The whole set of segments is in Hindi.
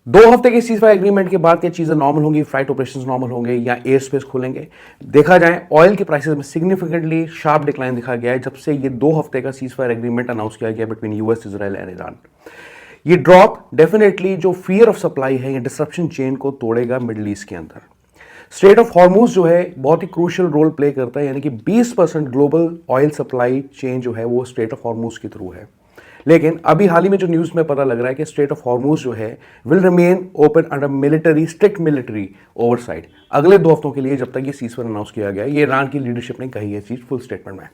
2 हफ्ते के सीज फायर एग्रीमेंट के बाद क्या चीजें नॉर्मल होंगी, फ्लाइट ऑपरेशंस नॉर्मल होंगे या एयर स्पेस खुलेंगे? देखा जाए ऑयल के प्राइसेस में सिग्निफिकेंटली शार्प डिक्लाइन दिखा गया है जब से ये 2 हफ्ते का सीज फायर एग्रीमेंट अनाउंस किया गया between US, Israel and Iran. ये ड्रॉप डेफिनेटली जो फियर ऑफ सप्लाई है, ये डिसरप्शन चेन को तोड़ेगा मिडिल ईस्ट के अंदर। स्ट्रेट ऑफ हॉर्मूज जो है बहुत ही क्रूशियल रोल प्ले करता है, यानी कि 20% ग्लोबल ऑयल सप्लाई चेन जो है वो स्ट्रेट ऑफ हॉर्मूज के थ्रू है। लेकिन अभी हाल ही में जो न्यूज़ में पता लग रहा है कि स्ट्रेट ऑफ हॉर्मूज जो है will remain open under strict military oversight अगले 2 हफ्तों के लिए, जब तक ये सीज़फायर अनाउंस किया गया है। ये ईरान की लीडरशिप ने कही है चीज़ फुल स्टेटमेंट में।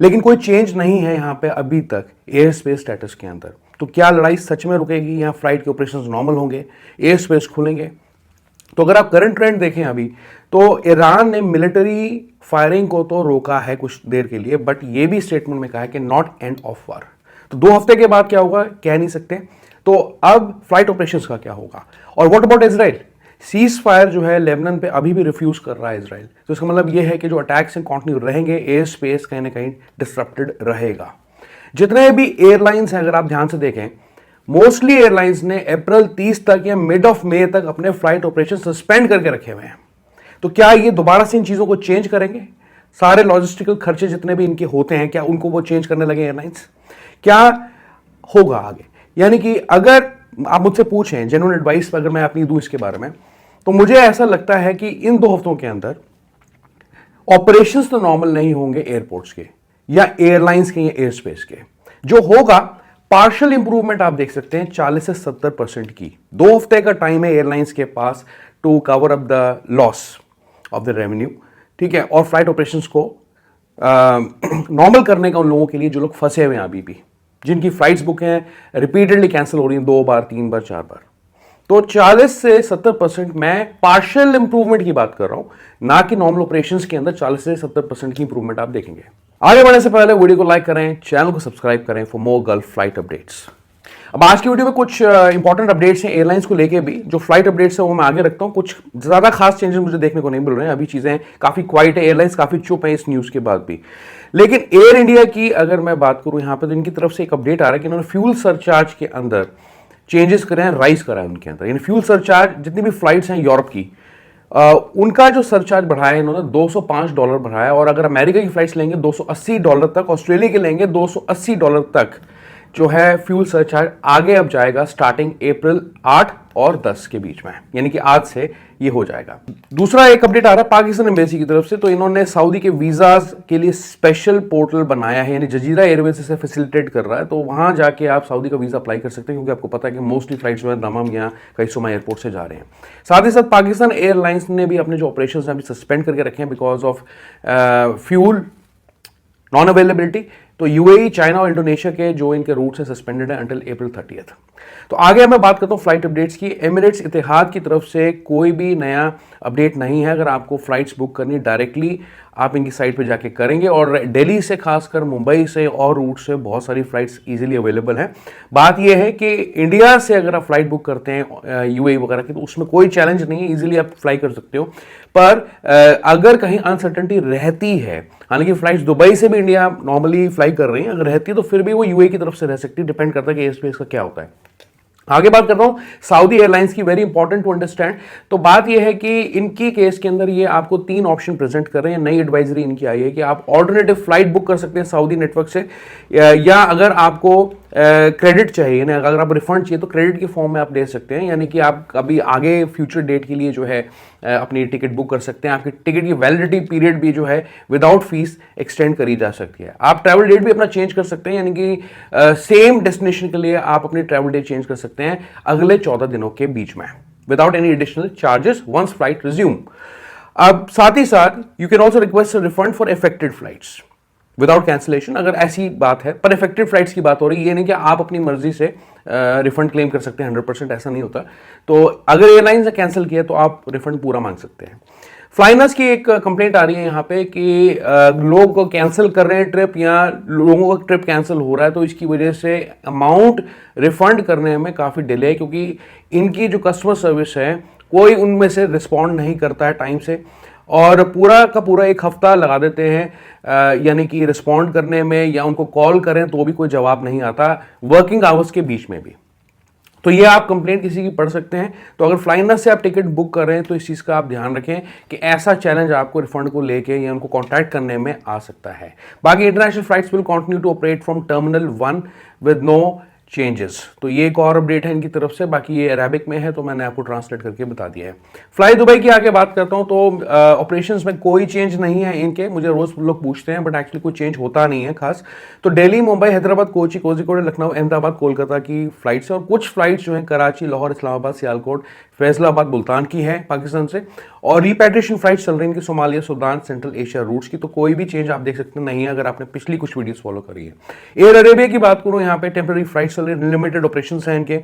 लेकिन कोई चेंज नहीं है यहाँ पे अभी तक एयर स्पेस स्टेटस के अंदर। तो क्या लड़ाई सच में रुकेगी? यहाँ फ्लाइट के ऑपरेशंस नॉर्मल होंगे, एयर स्पेस खुलेंगे? तो अगर आप करंट ट्रेंड देखें अभी, तो ईरान ने मिलिट्री फायरिंग को तो रोका है कुछ देर के लिए, बट ये भी स्टेटमेंट में कहा है कि नॉट एंड ऑफ वार। तो 2 हफ्ते के बाद क्या होगा कह नहीं सकते। तो अब फ्लाइट ऑपरेशंस का क्या होगा? और what about Israel? Cease fire जो है लेबनान पे अभी भी रिफ्यूज कर रहा है इजराइल। तो इसका मतलब ये है कि जो अटैक्स हैं कंटिन्यू रहेंगे, एयर स्पेस कहीं ना कहीं डिसरप्टेड रहेगा। जितने भी एयरलाइंस हैं अगर आप ध्यान से देखें, मोस्टली एयरलाइंस ने अप्रैल 30 तक या मिड ऑफ मई तक अपने फ्लाइट ऑपरेशन सस्पेंड करके रखे हुए हैं। तो क्या ये दोबारा से इन चीजों को चेंज करेंगे? सारे लॉजिस्टिकल खर्चे जितने भी इनके होते हैं, क्या उनको वो चेंज करने लगे एयरलाइंस? क्या होगा आगे? यानी कि अगर आप मुझसे पूछें जेन्युइन एडवाइस अगर मैं अपनी दूं इसके बारे में, तो मुझे ऐसा लगता है कि इन 2 हफ्तों के अंदर ऑपरेशंस तो नॉर्मल नहीं होंगे एयरपोर्ट्स के या एयरलाइंस के या एयर स्पेस के। जो होगा पार्शियल इंप्रूवमेंट आप देख सकते हैं 40 से 70% की। 2 हफ्ते का टाइम है एयरलाइंस के पास to cover up the loss of the revenue, ठीक है, और फ्लाइट ऑपरेशंस को नॉर्मल करने का उन लोगों के लिए जो लोग फंसे हुए हैं अभी भी, जिनकी फ्लाइट्स बुक हैं, रिपीटेडली कैंसिल हो रही हैं 2 बार 3 बार 4 बार। तो 40 से 70% मैं पार्शियल इंप्रूवमेंट की बात कर रहा हूं, ना कि नॉर्मल ऑपरेशंस के अंदर 40 से 70% की इंप्रूवमेंट आप देखेंगे। आगे बढ़ने से पहले वीडियो को लाइक करें, चैनल को सब्सक्राइब करें for more gulf flight updates. अब आज की वीडियो में कुछ इंपॉर्टेंट अपडेट्स हैं एयरलाइंस को लेके भी। जो फ्लाइट अपडेट्स है वो मैं आगे रखता हूं। कुछ ज्यादा खास चेंजेस मुझे देखने को नहीं मिल रहे हैं, अभी चीजें काफी क्वाइट है, एयरलाइंस काफी चुप है इस न्यूज के बाद भी। लेकिन एयर इंडिया की अगर मैं बात करूं यहां पर, तो इनकी तरफ से एक अपडेट आ रहा है कि इन्होंने फ्यूल सरचार्ज के अंदर चेंजेस करे हैं, राइज करा है उनके अंदर। यानी फ्यूल सरचार्ज जितनी भी फ्लाइट्स हैं यूरोप की, उनका जो सरचार्ज बढ़ाया है इन्होंने $205 बढ़ाया, और अगर अमेरिका की फ्लाइट्स लेंगे $280 तक, ऑस्ट्रेलिया के लेंगे $280 तक जो है फ्यूल सरचार्ज आगे अब जाएगा स्टार्टिंग अप्रैल 8 और 10 के बीच में, यानी कि आज से ये हो जाएगा। दूसरा एक अपडेट आ रहा है पाकिस्तान एम्बेसी की तरफ से, तो इन्होंने सऊदी के वीजाज के लिए स्पेशल पोर्टल बनाया है, यानी जजीरा एयरवेज इसे फैसिलिटेट कर रहा है। तो वहां जाके आप सऊदी का वीजा अप्लाई कर सकते हैं, क्योंकि आपको पता है कि मोस्टली फ्लाइट्स जो है दमाम या कैसुमा एयरपोर्ट से जा रहे हैं। साथ ही साथ पाकिस्तान एयरलाइंस ने भी अपने जो ऑपरेशन अभी सस्पेंड करके रखे हैं because of fuel non availability. तो यूएई, चाइना और इंडोनेशिया के जो इनके रूट्स हैं सस्पेंडेड है अंटिल अप्रैल 30। तो आगे मैं बात करता हूँ फ्लाइट अपडेट्स की। एमिरेट्स इतिहाद की तरफ से कोई भी नया अपडेट नहीं है। अगर आपको फ्लाइट्स बुक करनी डायरेक्टली आप इनकी साइट पे जाके करेंगे, और दिल्ली से खासकर मुंबई से और रूट से बहुत सारी फ्लाइट्स इजीली अवेलेबल हैं। बात यह है कि इंडिया से अगर आप फ्लाइट बुक करते हैं यूएई वगैरह की, तो उसमें कोई चैलेंज नहीं है, इजीली आप फ्लाई कर सकते हो। पर अगर कहीं अनसर्टेनिटी रहती है, हालांकि फ्लाइट्स दुबई से भी इंडिया नॉर्मली फ्लाई कर रही हैं, अगर रहती है तो फिर भी वो यूएई की तरफ से रह सकती है, डिपेंड करता है कि एयर स्पेस का क्या होता है। आगे बात करता हूं सऊदी एयरलाइंस की, वेरी इंपॉर्टेंट टू अंडरस्टैंड। तो बात यह है कि इनकी केस के अंदर ये आपको 3 ऑप्शन प्रेजेंट कर रहे हैं। नई एडवाइजरी इनकी आई है कि आप ऑल्टरनेटिव फ्लाइट बुक कर सकते हैं सऊदी नेटवर्क से, या अगर आपको क्रेडिट चाहिए, यानी अगर आप रिफंड चाहिए तो क्रेडिट के फॉर्म में आप दे सकते हैं, यानी कि आप कभी आगे फ्यूचर डेट के लिए जो है अपनी टिकट बुक कर सकते हैं। आपकी टिकट की वैलिडिटी पीरियड भी जो है विदाउट फीस एक्सटेंड करी जा सकती है। आप ट्रैवल डेट भी अपना चेंज कर सकते हैं, यानी कि सेम डेस्टिनेशन के लिए आप अपनी ट्रैवल डेट चेंज कर सकते हैं अगले 14 दिनों के बीच में without any additional charges once flight resume. अब साथ ही साथ you can also request refund for affected flights without cancellation, अगर ऐसी बात है। पर इफेक्टेड फ्लाइट्स की बात हो रही है, ये नहीं कि आप अपनी मर्जी से रिफंड क्लेम कर सकते हैं 100%, ऐसा नहीं होता। तो अगर एयरलाइंस ने कैंसिल किया तो आप रिफंड पूरा मांग सकते हैं। फ्लाइनर्स की एक कंप्लेंट आ रही है यहाँ पे कि लोग कैंसिल कर रहे हैं ट्रिप, या लोगों का ट्रिप कैंसिल हो रहा है, तो इसकी वजह से अमाउंट रिफंड करने में काफ़ी डिले है, क्योंकि इनकी जो कस्टमर सर्विस है कोई उनमें से रिस्पॉन्ड नहीं करता है टाइम से, और पूरा का पूरा 1 हफ्ता लगा देते हैं, यानी कि रिस्पॉन्ड करने में, या उनको कॉल करें तो भी कोई जवाब नहीं आता वर्किंग आवर्स के बीच में भी। तो ये आप कंप्लेंट किसी की पढ़ सकते हैं। तो अगर फ्लाइनस से आप टिकट बुक कर रहे हैं तो इस चीज़ का आप ध्यान रखें कि ऐसा चैलेंज आपको रिफंड को लेके या उनको कॉन्टैक्ट करने में आ सकता है। बाकी international flights will continue to operate from terminal 1 with no changes. तो ये एक और अपडेट है इनकी तरफ से, बाकी ये अरेबिक में है तो मैंने आपको ट्रांसलेट करके बता दिया है। फ्लाई दुबई की आगे बात करता हूं तो ऑपरेशंस में कोई चेंज नहीं है इनके, मुझे रोज लोग पूछते हैं बट एक्चुअली कोई चेंज होता नहीं है खास। तो दिल्ली, मुंबई, हैदराबाद, कोची, कोझिकोड, लखनऊ, अहमदाबाद, कोलकाता की फ्लाइट्स है और कुछ फ्लाइट्स जो है कराची, लाहौर, इस्लामाबाद, सियालकोट, फैसलाबाद, मुल्तान की है पाकिस्तान से। और रिपैट्रिएशन फ्लाइट्स चल रही हैं इनकी Somalia, Sudan, central Asia routes की। तो कोई भी चेंज आप देख सकते नहीं है अगर आपने पिछली कुछ वीडियोस फॉलो करी है। एयर अरेबिया की बात करूं, यहाँ पे टेम्पररी फ्लाइट्स चल रही है, लिमिटेड ऑपरेशंस हैं इनके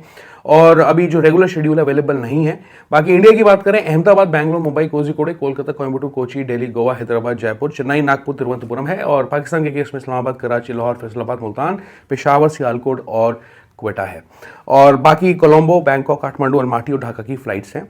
और अभी जो रेगुलर शेड्यूल अवेलेबल नहीं है। बाकी इंडिया की बात करें, अहमदाबाद, बैंगलोर, मुंबई, कोझिकोड, कोलकाता, कोयम्बटूर, कोची, दिल्ली, गोवा, हैदराबाद, जयपुर, चेन्नई, नागपुर, तिरुवनंतपुरम है। और पाकिस्तान के केस में इस्लामाबाद, कराची, लाहौर, फैसलाबाद, मुल्तान, पेशावर, सियालकोट और क्वेटा है। और बाकी कोलंबो, बैंकॉक, काठमांडू, अलमाटी और ढाका की फ्लाइट्स हैं।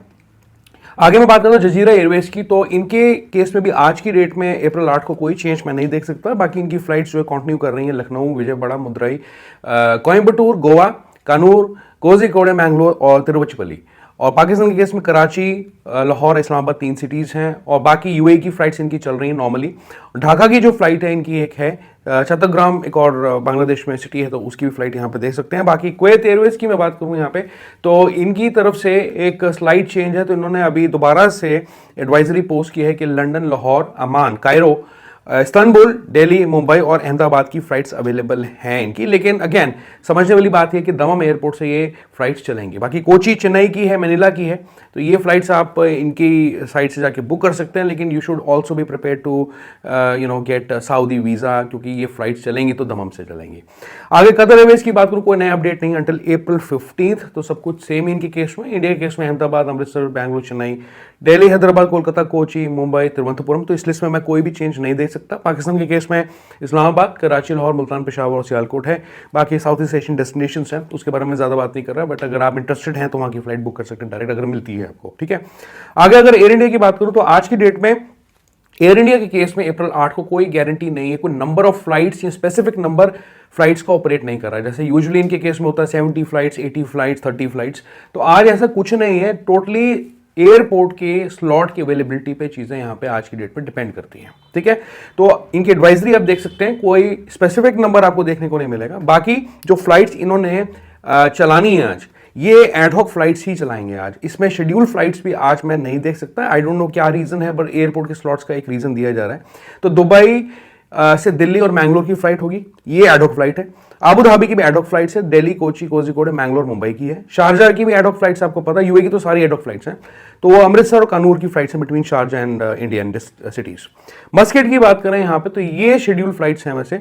आगे मैं बात करता हूँ जजीरा एयरवेज की। तो इनके केस में भी आज की डेट में अप्रैल 8 को कोई चेंज मैं नहीं देख सकता। बाकी इनकी फ्लाइट्स जो है कंटिन्यू कर रही हैं लखनऊ, विजयवाड़ा, मदुरई, कोयम्बटूर, गोवा, कानूर, कोझिकोड, मैंगलोर और तिरुचिरापल्ली। और पाकिस्तान के केस में कराची, लाहौर, इस्लामाबाद 3 सिटीज़ हैं। और बाकी यूएई की फ्लाइट्स इनकी चल रही हैं नॉर्मली। ढाका की जो फ्लाइट है इनकी एक है, चट्टग्राम एक और बांग्लादेश में सिटी है तो उसकी भी फ्लाइट यहाँ पे देख सकते हैं। बाकी कुवैत एयरवेज की मैं बात करूँ यहाँ पे तो इनकी तरफ से एक स्लाइड चेंज है। तो इन्होंने अभी दोबारा से एडवाइजरी पोस्ट की है कि लंदन, लाहौर, अमान, कायरो, इस्तांबुल, दिल्ली, मुंबई और अहमदाबाद की फ्लाइट्स अवेलेबल हैं इनकी। लेकिन अगेन समझने वाली बात है कि दमम एयरपोर्ट से ये फ्लाइट्स चलेंगी। बाकी कोची, चेन्नई की है, मनीला की है। तो ये फ्लाइट्स आप इनकी साइट से जाके बुक कर सकते हैं। लेकिन you should also be prepare to get Saudi visa, क्योंकि ये फ्लाइट्स चलेंगी तो दमम से चलेंगी। आगे कतर एयरवेज की बात करूँ, कोई नया अपडेट नहीं अंटिल अप्रैल 15। तो सब कुछ सेम इनके केस में। इंडिया के केस में अहमदाबाद, अमृतसर, बैंगलोर, चेन्नई, दिल्ली, हैदराबाद, कोलकाता, कोची, मुंबई, तिरुवनंतपुरम। तो इस लिस्ट में मैं कोई भी चेंज नहीं देख सकता। पाकिस्तान के केस में इस्लामाबाद, कराची, लाहौर, मुल्तान, पेशावर और सियालकोट है। बाकी साउथ ईस्ट एशियन डेस्टिनेशंस हैं, उसके बारे में ज़्यादा बात नहीं कर रहा, बट अगर आप इंटरेस्टेड हैं तो वहाँ की फ्लाइट बुक कर सकते हैं डायरेक्ट, अगर मिलती है आपको। ठीक है। आगे अगर एयर इंडिया की बात करूँ तो आज की डेट में एयर इंडिया के केस में अप्रैल 8 को कोई गारंटी नहीं है, कोई नंबर ऑफ फ्लाइट्स या स्पेसिफिक नंबर फ्लाइट्स का ऑपरेट नहीं कर रहा है। जैसे यूजुअली इनके केस में होता है 70 फ्लाइट्स, 80 फ्लाइट्स, 30 फ्लाइट्स। तो आज ऐसा कुछ नहीं है। टोटली एयरपोर्ट के स्लॉट की अवेलेबिलिटी पे चीज़ें यहाँ पे आज की डेट पे डिपेंड करती हैं। ठीक है। तो इनकी एडवाइजरी आप देख सकते हैं, कोई स्पेसिफिक नंबर आपको देखने को नहीं मिलेगा। बाकी जो फ्लाइट्स इन्होंने चलानी है आज, ये एडहॉक फ्लाइट्स ही चलाएंगे आज। इसमें शेड्यूल फ्लाइट्स भी आज मैं नहीं देख सकता। आई डोंट नो क्या रीज़न है, बट एयरपोर्ट के स्लॉट्स का एक रीज़न दिया जा रहा है। तो दुबई से दिल्ली और मैंगलोर की फ्लाइट होगी, ये एडहॉक फ्लाइट है। आबू धाबी की भी एडहॉक फ्लाइट्स है, दिल्ली, कोची, कोझिकोड, मैंगलोर, मुंबई की है। शारजा की भी एडहॉक फ्लाइट्स आपको पता है, यूएई की तो सारी एडहॉक फ्लाइट्स हैं। तो वो अमृतसर और कानूर की फ्लाइट्स हैं between Sharjah and Indian cities. Musket की बात करें यहाँ पे तो ये शेड्यूल फ्लाइट्स हैं वैसे।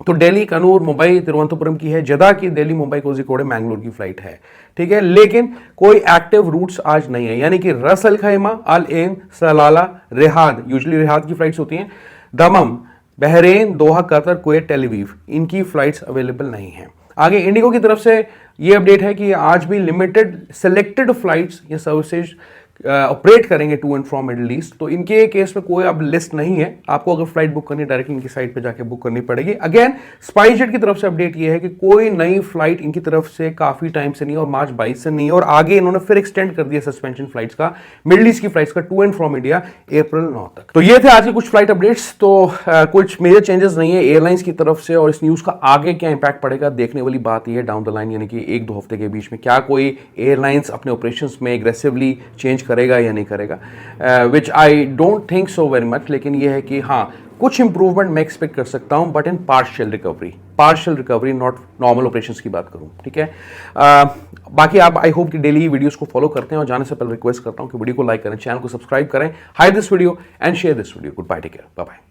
तो दिल्ली, कानूर, मुंबई, तिरुवनंतपुरम की है। जदा की दिल्ली, मुंबई, कोझिकोड, मैंगलोर की फ्लाइट है। ठीक है। लेकिन कोई एक्टिव रूट्स आज नहीं है, यानी कि रस अल खैमा, अल एन, सलाला, रिहाद, यूजुअली रिहाद की फ्लाइट्स होती हैं, दमम, बहरेन, दोहा, कतर, कुवैत, टेल अवीव, इनकी फ्लाइट्स अवेलेबल नहीं है। आगे इंडिगो की तरफ से ये अपडेट है कि आज भी लिमिटेड सेलेक्टेड फ्लाइट्स या सर्विसेज ऑपरेट करेंगे to and from Middle East. तो इनके केस में कोई अब लिस्ट नहीं है। आपको अगर फ्लाइट बुक करनी है डायरेक्ट इनकी साइट पे जाके बुक करनी पड़ेगी। अगेन स्पाइसजेट की तरफ से अपडेट ये है कि कोई नई फ्लाइट इनकी तरफ से काफी टाइम से नहीं, और मार्च 22 से नहीं, और आगे इन्होंने फिर एक्सटेंड कर दिया सस्पेंशन फ्लाइट्स का, मिडिल ईस्ट की फ्लाइट्स का टू एंड फ्रॉम इंडिया अप्रैल 9 तक। तो ये थे आज के कुछ फ्लाइट अपडेट्स। तो कुछ मेजर चेंजेस नहीं है एयरलाइंस की तरफ से, और इस न्यूज का आगे क्या इंपैक्ट पड़ेगा देखने वाली बात यह है डाउन द लाइन, यानी कि 1-2 हफ्ते के बीच में क्या कोई एयरलाइंस अपने ऑपरेशंस में एग्रेसिवली चेंज करेगा या नहीं करेगा, which I don't think so very much. लेकिन यह है कि हाँ, कुछ इंप्रूवमेंट मैं एक्सपेक्ट कर सकता हूं, but in partial recovery, not normal operations की बात करूं। ठीक है। बाकी आप आई होप कि डेली वीडियोस को फॉलो करते हैं, और जाने से पहले रिक्वेस्ट करता हूं कि वीडियो को लाइक करें, चैनल को सब्सक्राइब करें, hide this video and share this video. Good bye, take care, bye bye.